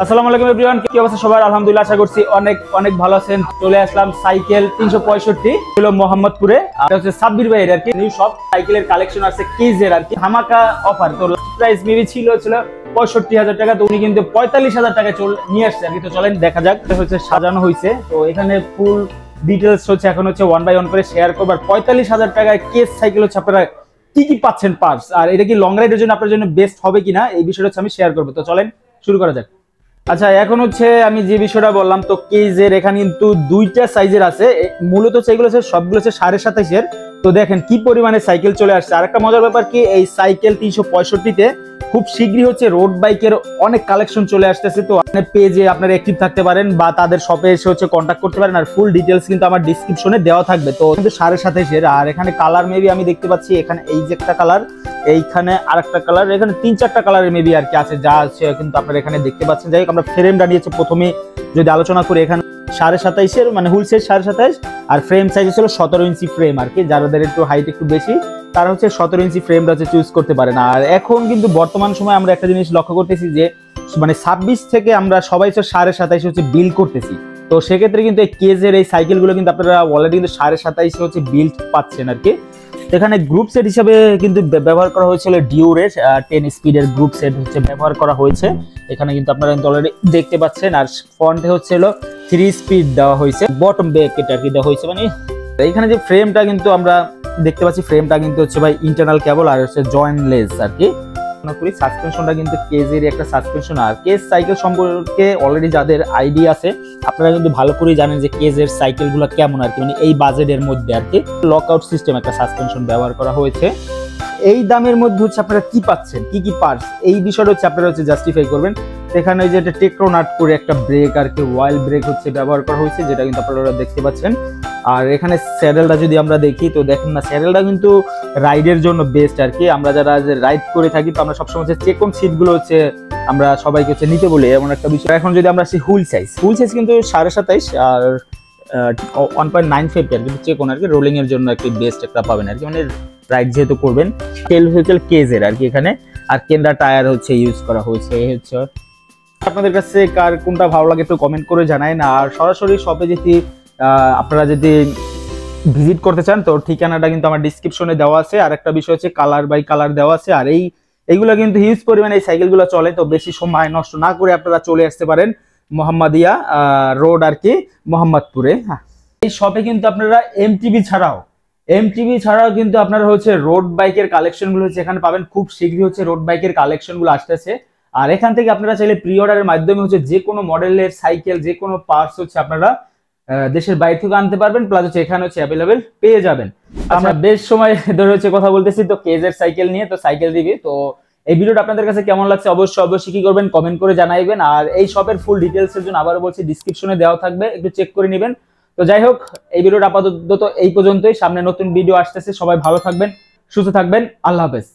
আসসালামু আলাইকুম এভরিওয়ান, কি অবস্থা সবার? আলহামদুলিল্লাহ, আশা করছি অনেক অনেক ভালো আছেন। চলে আসলাম সাইকেল 365 হলো মোহাম্মদপুরে। আর হচ্ছে সাব্বির ভাইয়ের আর কি নিউ সব সাইকেলের কালেকশন আছে কেজের আর কি ধামাকা অফার। তো প্রাইস মেবি ছিল 65,000 টাকা, তো উনি কিন্তু 45,000 টাকায় নিয়ে আসছে আর কি। তো চলেন দেখা যাক। হচ্ছে সাজানো হয়েছে, তো এখানে ফুল ডিটেলস হচ্ছে এখন হচ্ছে 1 বাই 1 করে শেয়ার করবো। আর 45,000 টাকায় কেস সাইকেল হচ্ছে আপনারা কি কি পাচ্ছেন পার্টস, আর এটা কি লং রাইডের জন্য আপনার জন্য বেস্ট হবে কিনা, এই বিষয়টা হচ্ছে আমি শেয়ার করবো। তো চলেন শুরু করা যাক। আচ্ছা, এখন হচ্ছে আমি যে বিষয়টা বললাম, তো কেজের এখানে কিন্তু দুইটা সাইজের আছে। মূলত সেগুলো হচ্ছে সবগুলো হচ্ছে 27.5-এর। তো দেখেন কি পরিমাণে সাইকেল চলে আসছে। আর একটা মজার ব্যাপার কি, এই সাইকেল 365-তে খুব শীঘ্রই হচ্ছে রোড বাইকের অনেক কালেকশন চলে আসতেছে। তো আপনার পেজে আপনারা অ্যাক্টিভ থাকতে পারেন বা তাদের শপে এসে হচ্ছে কন্ট্যাক্ট করতে পারেন। আর ফুল ডিটেলস কিন্তু আমার ডিসক্রিপশনে দেওয়া থাকবে। তো কিন্তু 27.5-এর। আর এখানে কালার মেবি আমি দেখতে পাচ্ছি, এখানে এই যে একটা কালার, এইখানে আরেকটা কালার, এখানে 3-4টা কালারের মেবি আর কি আছে, যা আছে কিন্তু আপনারা এখানে দেখতে পাচ্ছেন। যাই হোক, আমরা ফ্রেমটা নিয়েছি প্রথমে যদি আলোচনা করি। এখানে 27.5-এর মানে হুল সাইজ 27.5, আর ফ্রেম সাইজ ছিল 17 ইঞ্চি ফ্রেম আর কি। যাদের একটু হাইট একটু বেশি তারা হচ্ছে 17 ইঞ্চি ফ্রেমটা হচ্ছে চুজ করতে পারেন। আর এখন কিন্তু বর্তমান সময় আমরা একটা জিনিস লক্ষ্য করতেছি যে মানে 26 থেকে আমরা সবাই 27.5 হচ্ছে বিল্ড করতেছি। তো সেক্ষেত্রে কিন্তু এই কেজের এই সাইকেলগুলো কিন্তু আপনারা অলরেডি কিন্তু 27.5 হচ্ছে বিল্ড পাচ্ছেন আর কি। এখানে গ্রুপ সেট হিসাবে কিন্তু ব্যবহার করা হয়েছিল ডিউরের 10 স্পিডের গ্রুপ সেট হচ্ছে ব্যবহার করা হয়েছে। এখানে কিন্তু আপনারা অলরেডি দেখতে পাচ্ছেন। আর ফ্রন্টে হচ্ছে 3 স্পিড দেওয়া হয়েছে, বটম ব্রেক এটা কি দেওয়া হয়েছে। মানে এখানে যে ফ্রেমটা কিন্তু আমরা দেখতে পাচ্ছি, ফ্রেমটা কিন্তু হচ্ছে ভাই ইন্টারনাল কেবল আর হচ্ছে জয়েন্টলেস আর কি। সাসপেনশনটা কিন্তু কেজের একটা সাসপেনশন। আর কেজ সাইকেল সম্পর্কে অলরেডি যাদের আইডিয়া আছে আপনারা কিন্তু ভালো করেই জানেন যে কেজের সাইকেলগুলো কেমন আর কি, মানে এই বাজেটের মধ্যে আর কি। লকআউট সিস্টেম একটা সাসপেনশন ব্যবহার করা হয়েছে। এই দামের মধ্যে হচ্ছে আপনারা কি পাচ্ছেন, কি কি পার্টস, এই বিষয়টা হচ্ছে আপনারা হচ্ছে জাস্টিফাই করবেন। এখানে ওই যে একটা টেকনোনাট করে একটা ব্রেক আর কি, ওয়াইল ব্রেক হচ্ছে ব্যবহার করা হয়েছে, যেটা কিন্তু আপনারা দেখতে পাচ্ছেন। আর এখানে স্যাডেলটা যদি আমরা দেখি, তো দেখেন না, স্যাডেলটা কিন্তু রাইডের জন্য বেস্ট আর কি। আমরা যারা রাইড করে থাকি তো আমরা সবসময় হচ্ছে চেকন সিটগুলো হচ্ছে আমরা সবাইকে হচ্ছে নিতে বলি, এমন একটা বিষয়। এখন যদি আমরা আসি হুইল সাইজ কিন্তু 27.5 আর 1.95 আর কিন্তু চেকন আর কি, রোলিং এর জন্য একটি বেস্ট একটা পাবেন আর কি, মানে রাইড যেহেতু করবেন। টেল হুইল কেজের আর কি এখানে। আর কেন্ডা টায়ার হচ্ছে ইউজ করা হয়েছে। এই হচ্ছে আপনাদের কাছে কার কোনটা ভালো লাগে একটু কমেন্ট করে জানাবেন। আর সরাসরি শপে যদি আপনারা যদি ভিজিট করতে চান তো ঠিকানাটা কিন্তু আমার ডিসক্রিপশনে দেওয়া আছে। আর একটা বিষয় হচ্ছে কালার বাই কালার দেওয়া আছে। আর এইগুলো কিন্তু হিউজ পরিমাণে এই সাইকেলগুলো চলে। তো বেশি সময় নষ্ট না করে আপনারা চলে আসতে পারেন মোহাম্মদিয়া রোড আর কি, মোহাম্মদপুরে। এই শপে কিন্তু আপনারা এমটিবি ছাড়াও কিন্তু আপনারা হচ্ছে রোড বাইকের কালেকশনগুলো হচ্ছে এখানে পাবেন। খুব শীঘ্রই হচ্ছে রোড বাইকের কালেকশনগুলো আসতেছে। আর এখান থেকে আপনারা চাইলে প্রি অর্ডারের মাধ্যমে হচ্ছে যে কোনো মডেলের সাইকেল, যে কোনো পার্টস হচ্ছে আপনারা দেশের বাইরে থেকে আনতে পারবেন, প্লাস হচ্ছে এখানে হচ্ছে অ্যাভেলেবেল পেয়ে যাবেন। আমরা বেশ সময় ধরে হচ্ছে কথা বলতেছি তো কেজের সাইকেল নিয়ে, তো সাইকেল রিভিউ। তো এই ভিডিওটা আপনাদের কাছে কেমন লাগছে অবশ্যই কি করবেন, কমেন্ট করে জানাইবেন। আর এই শপের ফুল ডিটেলস এর জন্য আবারও বলছি ডিসক্রিপশনে দেওয়া থাকবে, একটু চেক করে নেবেন। তো যাই হোক, এই ভিডিওটা আপাতত এই পর্যন্তই। সামনে নতুন ভিডিও আসতেছে। সবাই ভালো থাকবেন, সুস্থ থাকবেন। আল্লাহ হাফেজ।